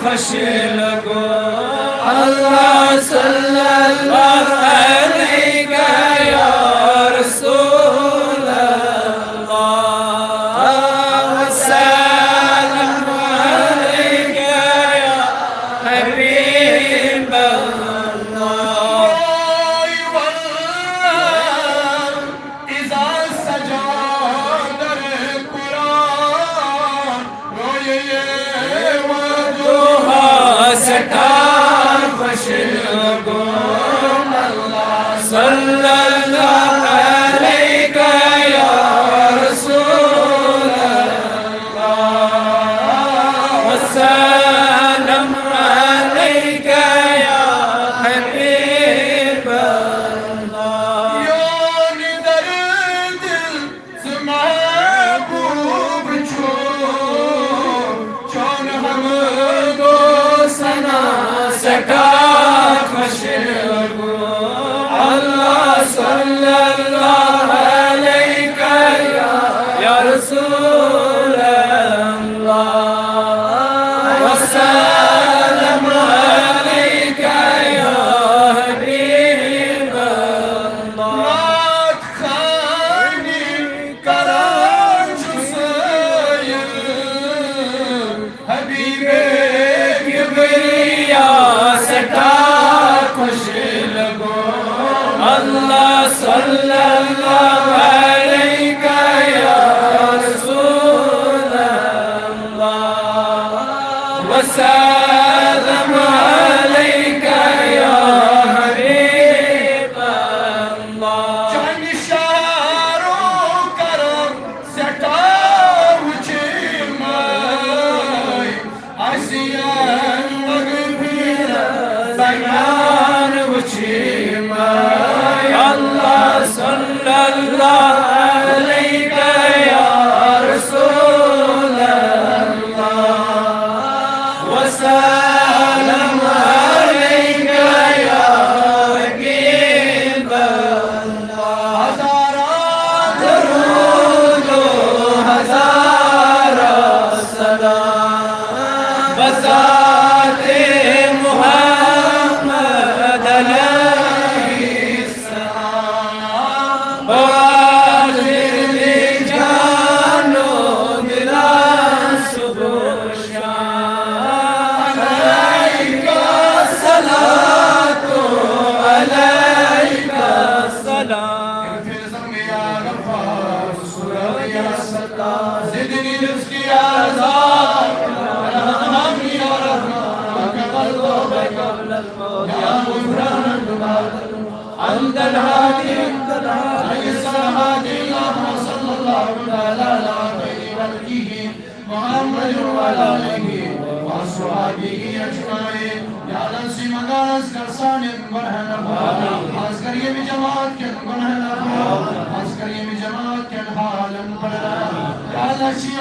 खुश लगो अल्लाह सल्लल्लाहु अलैहि या रसूल अल्लाह वसल्लम अलैका या हबीब खुश लगो अल्लाह सल्लल्लाहु अलैहि या रसूल अल्लाह वसल्लम अलैका या हबीब अल्लाह योन दर्द से महबूब छो चौन हम दो सना सका खुश लगो अल्लाह सल्लल्लाहु अलैहि या रसूल अल्लाह वसल्लम अलैका या हबीब अल्लाह मात खानी कराच सय्यद हबीबे सटा खुश लगो अल्लाह सल्लल्लाहु अलैहि या रसूल अल्लाह वसल्लम अलैका या हबीब अल्लाह चंद शारों करम सटा मुझे मैं आसियान बयान उछी अल्लाह सल्लल्लाहु अलैहि या रसूल अल्लाह वसल्लम अलैका या हबीब अल्लाह हज़ारों दरूद हज़ारों सलाम बसाते ज़िंदगी जिसकी आज़ाद हम या रहमान कबल तो बकबल या मुफरन अंदल हादी सहादी सल्लल्लाहु अलैहि मुहम्मद व आलिहि व अस्हाबिहि अजमाइन या लसी मगास करसान गुनहन खास कर ये भी जमात के गुनहन खास कर ये भी जमात के हाल पर या लसी